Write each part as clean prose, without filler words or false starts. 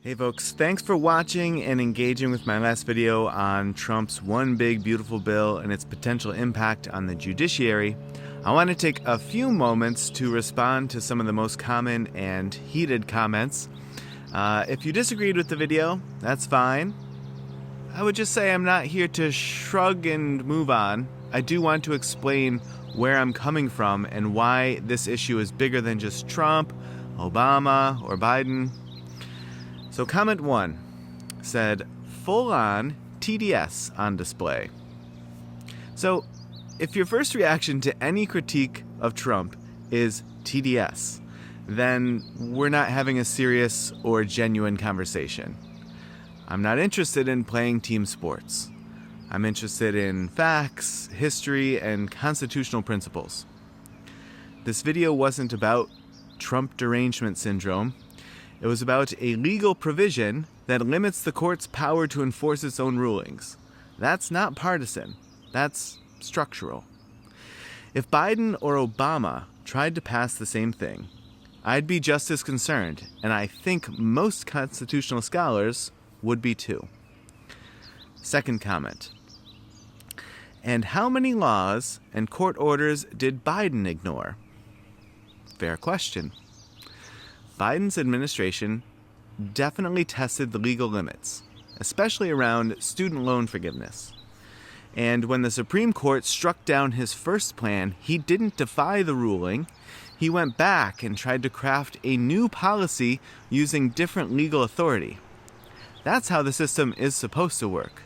Hey folks, thanks for watching and engaging with my last video on Trump's One Big Beautiful Bill and its potential impact on the judiciary. I want to take a few moments to respond to some of the most common and heated comments. If you disagreed with the video, that's fine. I would just say I'm not here to shrug and move on. I do want to explain where I'm coming from and why this issue is bigger than just Trump, Obama, or Biden. So comment 1 said, full-on TDS on display. So if your first reaction to any critique of Trump is TDS, then we're not having a serious or genuine conversation. I'm not interested in playing team sports. I'm interested in facts, history, and constitutional principles. This video wasn't about Trump derangement syndrome. It was about a legal provision that limits the court's power to enforce its own rulings. That's not partisan. That's structural. If Biden or Obama tried to pass the same thing, I'd be just as concerned, and I think most constitutional scholars would be too. Second comment. And how many laws and court orders did Biden ignore? Fair question. Biden's administration definitely tested the legal limits, especially around student loan forgiveness. And when the Supreme Court struck down his first plan, he didn't defy the ruling. He went back and tried to craft a new policy using different legal authority. That's how the system is supposed to work.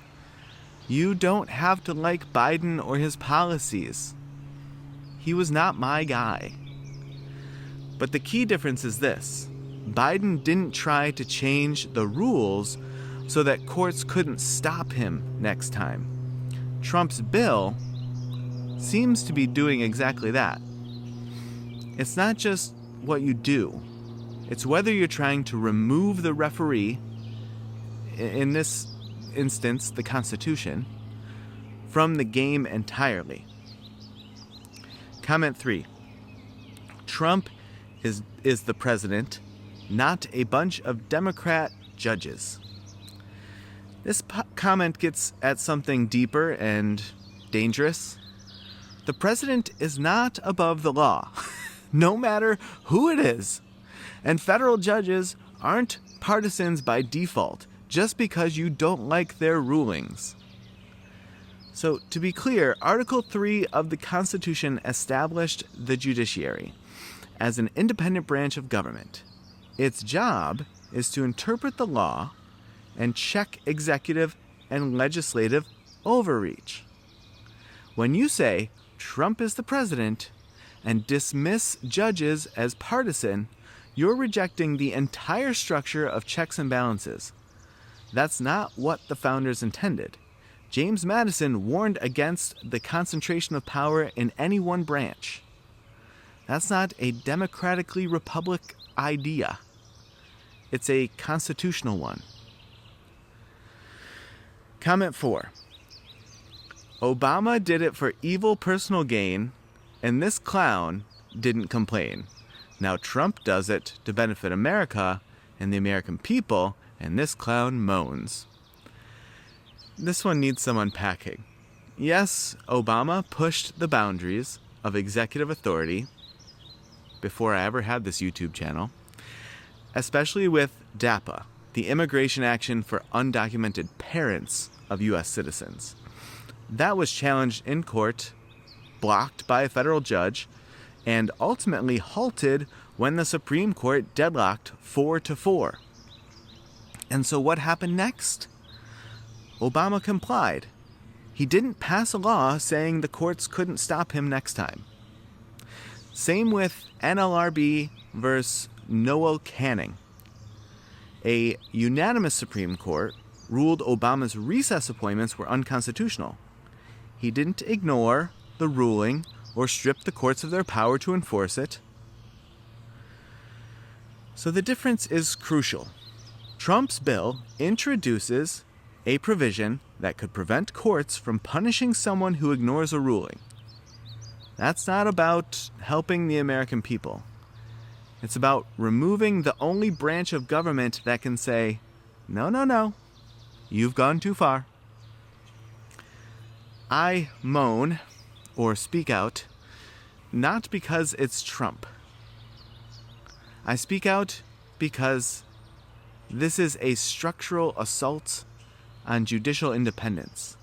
You don't have to like Biden or his policies. He was not my guy. But the key difference is this. Biden didn't try to change the rules so that courts couldn't stop him next time. Trump's bill seems to be doing exactly that. It's not just what you do. It's whether you're trying to remove the referee, in this instance, the Constitution, from the game entirely. Comment 3. Trump is the president, not a bunch of Democrat judges. This comment gets at something deeper and dangerous. The president is not above the law, no matter who it is. And federal judges aren't partisans by default, just because you don't like their rulings. So, to be clear, Article 3 of the Constitution established the judiciary as an independent branch of government. Its job is to interpret the law and check executive and legislative overreach. When you say Trump is the president and dismiss judges as partisan, you're rejecting the entire structure of checks and balances. That's not what the founders intended. James Madison warned against the concentration of power in any one branch. That's not a democratically republic idea. It's a constitutional one. Comment 4. Obama did it for evil personal gain, and this clown didn't complain. Now Trump does it to benefit America and the American people, and this clown moans. This one needs some unpacking. Yes, Obama pushed the boundaries of executive authority before I ever had this YouTube channel, especially with DAPA, the Immigration Action for Undocumented Parents of U.S. citizens. That was challenged in court, blocked by a federal judge, and ultimately halted when the Supreme Court deadlocked 4-4. And so what happened next? Obama complied. He didn't pass a law saying the courts couldn't stop him next time. Same with NLRB versus Noel Canning. A unanimous Supreme Court ruled Obama's recess appointments were unconstitutional. He didn't ignore the ruling or strip the courts of their power to enforce it. So the difference is crucial. Trump's bill introduces a provision that could prevent courts from punishing someone who ignores a ruling. That's not about helping the American people. It's about removing the only branch of government that can say, no, no, no, you've gone too far. I moan or speak out not because it's Trump. I speak out because this is a structural assault on judicial independence.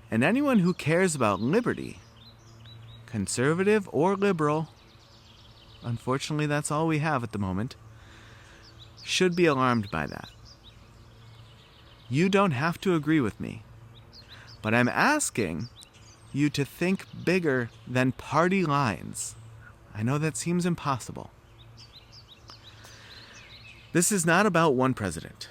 And anyone who cares about liberty, conservative or liberal, unfortunately that's all we have at the moment, should be alarmed by that. You don't have to agree with me, but I'm asking you to think bigger than party lines. I know that seems impossible. This is not about one president.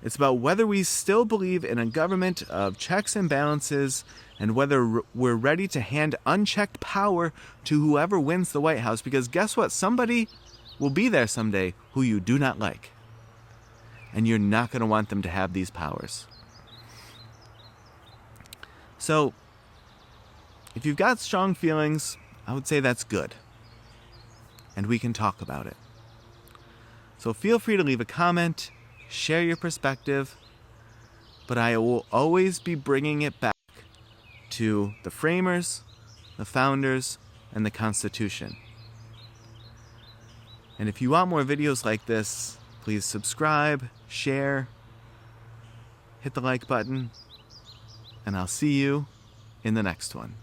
It's about whether we still believe in a government of checks and balances and whether we're ready to hand unchecked power to whoever wins the White House, because guess what? Somebody will be there someday who you do not like. And you're not going to want them to have these powers. So, if you've got strong feelings, I would say that's good. And we can talk about it. So feel free to leave a comment, share your perspective, but I will always be bringing it back to the framers, the founders, and the Constitution. And if you want more videos like this, please subscribe, share, hit the like button, and I'll see you in the next one.